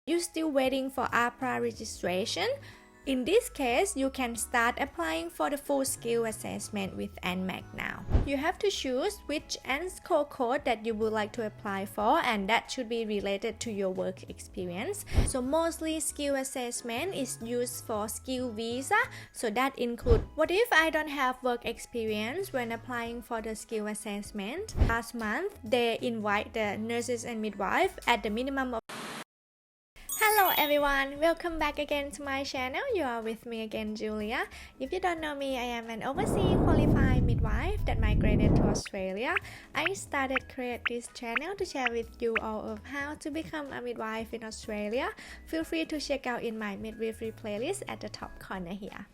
You're still waiting for AHPRA registration? In this case, you can start applying for the full skill assessment with ANMAC now. You have to choose which ANZSCO code that you would like to apply for, and that should be related to your work experience. So mostly skill assessment is used for skill visa, so that includes what if I don't have work experience when applying for the skill assessment. Last month, they invite the nurses and midwife at the minimum of Hello everyone, welcome back again to my channel. You are with me again, Julia. If you don't know me, I am an overseas qualified midwife that migrated to Australia. I started create this channel to share with you all of how to become a midwife in Australia. Feel free to check out in my midwifery playlist at the top corner here.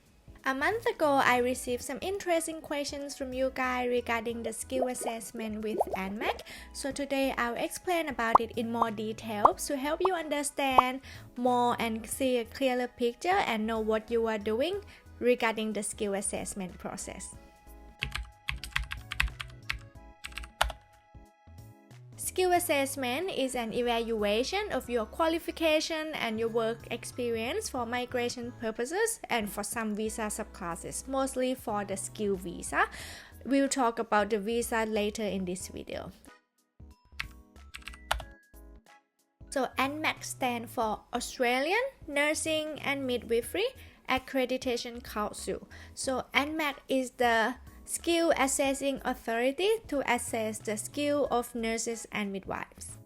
A month ago, I received some interesting questions from you guys regarding the skill assessment with ANMAC. So today, I'll explain about it in more detail to help you understand more and see a clearer picture and know what you are doing regarding the skill assessment process. Skill assessment is an evaluation of your qualification and your work experience for migration purposes and for some visa subclasses, mostly for the skill visa. We'll talk about the visa later in this video. So ANMAC stands for Australian Nursing and Midwifery Accreditation Council. So ANMAC is the skill assessing authority to assess the skill of nurses and midwives.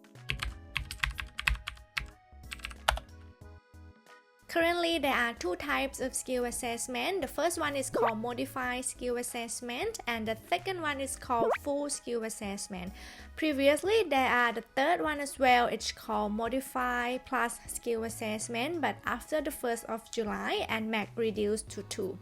Currently, there are two types of skill assessment. The first one is called modified skill assessment, and the second one is called full skill assessment. Previously, there are the third one as well. It's called modified plus skill assessment, but after the 1st of July, ANMAC reduced to 2.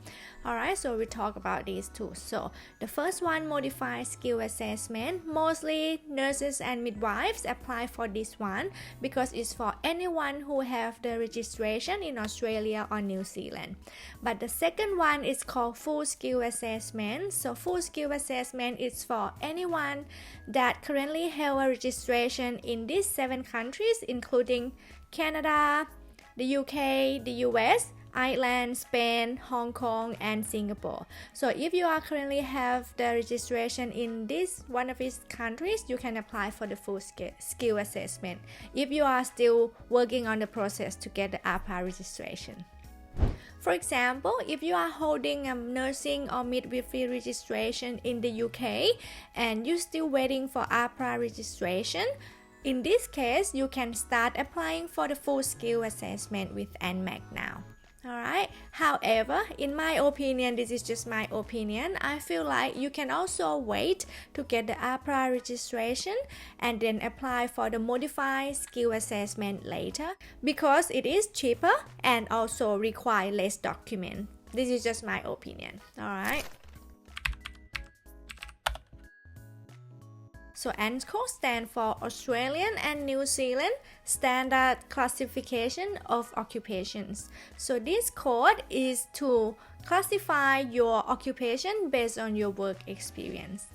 Alright, so we talk about these two. So the first one, modified skill assessment, mostly nurses and midwives apply for this one because it's for anyone who have the registration in Australia or New Zealand. But the second one is called full skill assessment. So full skill assessment is for anyone that currently have a registration in these 7 countries, including Canada, the UK, the US, Ireland, Spain, Hong Kong, and Singapore. So if you are currently have the registration in this one of these countries, you can apply for the full skill assessment if you are still working on the process to get the AHPRA registration. For example, if you are holding a nursing or midwifery registration in the UK and you're still waiting for AHPRA registration, in this case, you can start applying for the full skill assessment with ANMAC now. Alright, however, in my opinion, this is just my opinion, I feel like you can also wait to get the AHPRA registration and then apply for the modified skill assessment later because it is cheaper and also require less documents. This is just my opinion. Alright. So ANZSCO stands for Australian and New Zealand Standard Classification of Occupations. So this code is to classify your occupation based on your work experience.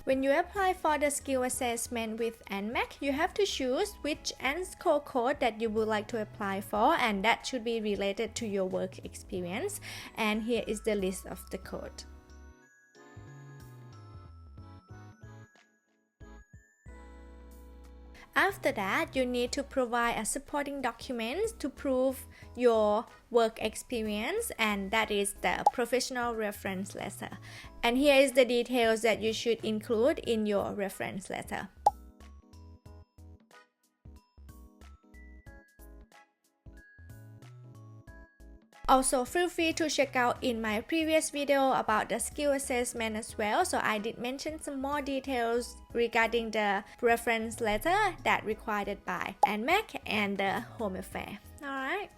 When you apply for the skill assessment with ANMAC, you have to choose which ANZSCO code that you would like to apply for, and that should be related to your work experience. And here is the list of the code. After that, you need to provide a supporting documents to prove your work experience, and that is the professional reference letter. And here is the details that you should include in your reference letter. Also, feel free to check out in my previous video about the skill assessment as well. So I did mention some more details regarding the reference letter that required by ANMAC and the Home Affairs. Alright.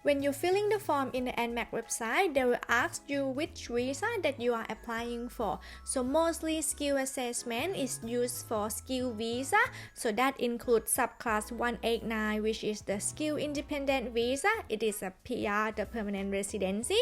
When you're filling the form in the ANMAC website, they will ask you which visa that you are applying for. So mostly skill assessment is used for skill visa. So that includes subclass 189, which is the skill independent visa. It is a PR, the permanent residency.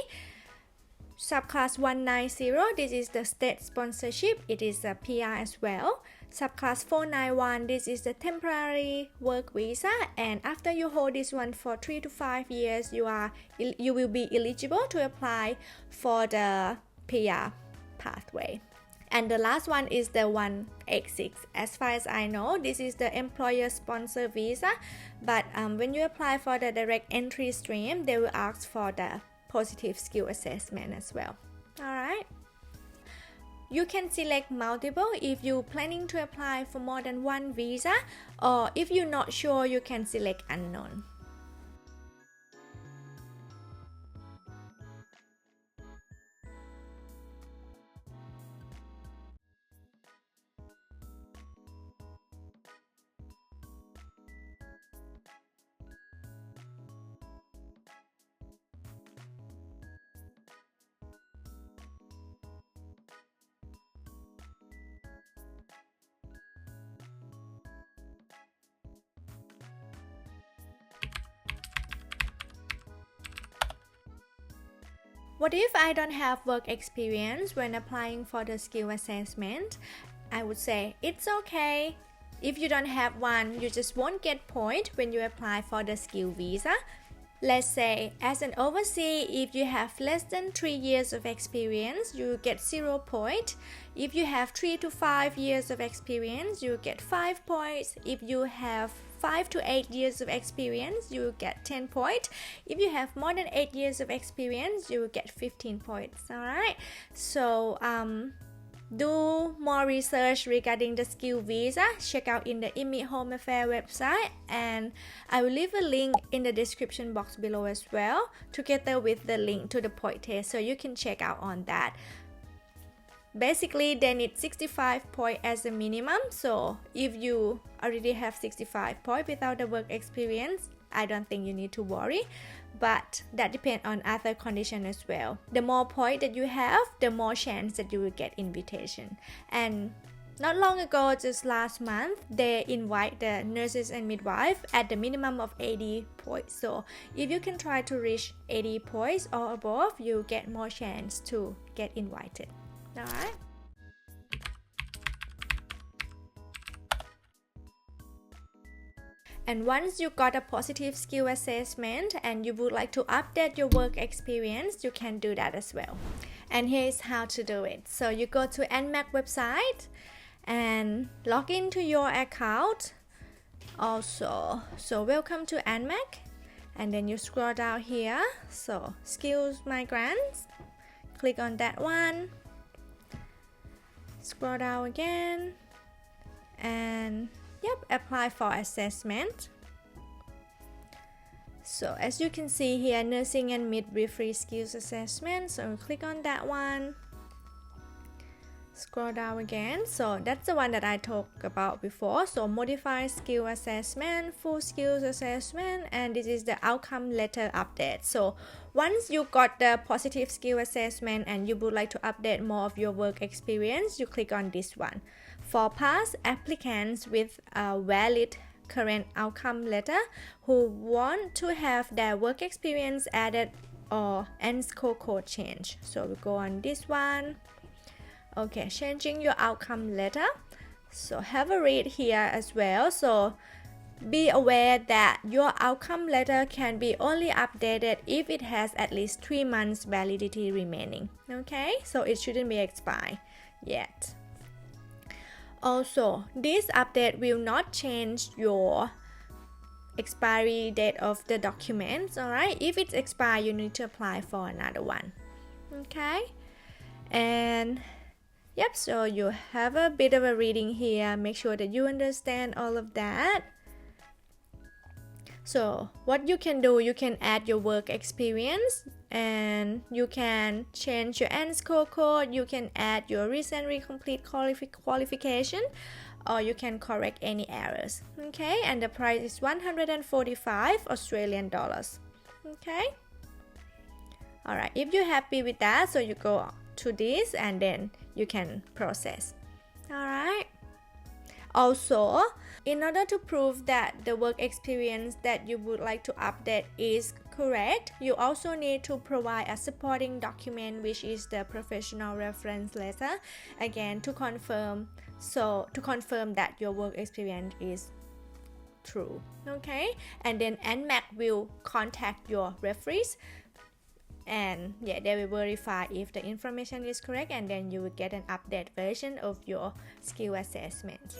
Subclass 190, this is the state sponsorship. It is a PR as well. Subclass 491, this is the temporary work visa, and after you hold this one for 3 to 5 years, you will be eligible to apply for the PR pathway. And the last one is the 186. As far as I know, this is the employer sponsor visa, but when you apply for the direct entry stream, they will ask for the positive skill assessment as well. Alright. You can select multiple if you're planning to apply for more than one visa, or if you're not sure, you can select unknown. What if I don't have work experience when applying for the skill assessment? I would say it's okay. If you don't have one, you just won't get point when you apply for the skill visa. Let's say, as an overseas, if you have less than 3 years of experience, you get 0 point. If you have 3 to 5 years of experience, you get 5 points. If you have 5 to 8 years of experience, you get 10 points. If you have more than 8 years of experience, you get 15 points. Alright, so do more research regarding the skill visa. Check out in the IMI Home Affairs website, and I will leave a link in the description box below as well, together with the link to the point test, so you can check out on that. Basically, they need 65 points as a minimum, so if you already have 65 points without the work experience, I don't think you need to worry, but that depends on other conditions as well. The more points that you have, the more chance that you will get invitation. And not long ago, just last month, they invite the nurses and midwife at the minimum of 80 points. So if you can try to reach 80 points or above, you get more chance to get invited. Alright. And once you got a positive skill assessment and you would like to update your work experience, you can do that as well. And here is how to do it. So you go to ANMAC website and log into your account. Also, so welcome to ANMAC, and then you scroll down here. So skills migrants, click on that one. Scroll down again, and apply for assessment. So as you can see here, nursing and midwifery skills assessment, so click on that one. Scroll down again. So that's the one that I talked about before. So modified skill assessment, full skills assessment, and this is the outcome letter update. So once you got the positive skill assessment and you would like to update more of your work experience, you click on this one. For past applicants with a valid current outcome letter who want to have their work experience added or ANZSCO code change, so we go on this one. Okay, changing your outcome letter. So have a read here as well. So be aware that your outcome letter can be only updated if it has at least 3 months validity remaining. Okay, so it shouldn't be expired yet. Also, this update will not change your expiry date of the documents. Alright, if it's expired, you need to apply for another one. Okay, and so you have a bit of a reading here. Make sure that you understand all of that. So what you can do, you can add your work experience, and you can change your ANZSCO code, you can add your recently complete qualification, or you can correct any errors. Okay, and the price is 145 Australian dollars. Okay, alright, if you're happy with that, so you go to this and then you can process. Alright, Also, in order to prove that the work experience that you would like to update is correct, you also need to provide a supporting document, which is the professional reference letter, again to confirm that your work experience is true. Okay, and then ANMAC will contact your referees, and yeah, they will verify if the information is correct, and then you will get an updated version of your skill assessment.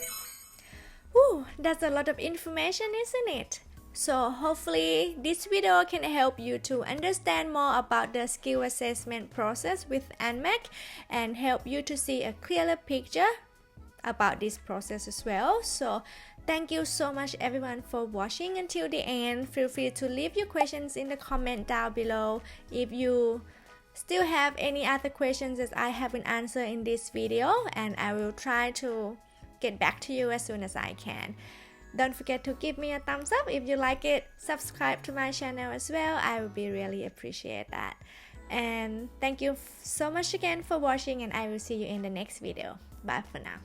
Whew, that's a lot of information, isn't it? So hopefully this video can help you to understand more about the skill assessment process with ANMAC and help you to see a clearer picture about this process as well. So thank you so much everyone for watching until the end. Feel free to leave your questions in the comment down below if you still have any other questions that I haven't answered in this video, and I will try to get back to you as soon as I can. Don't forget to give me a thumbs up if you like it. Subscribe to my channel as well. I would be really appreciate that. And thank you so much again for watching, and I will see you in the next video. Bye for now.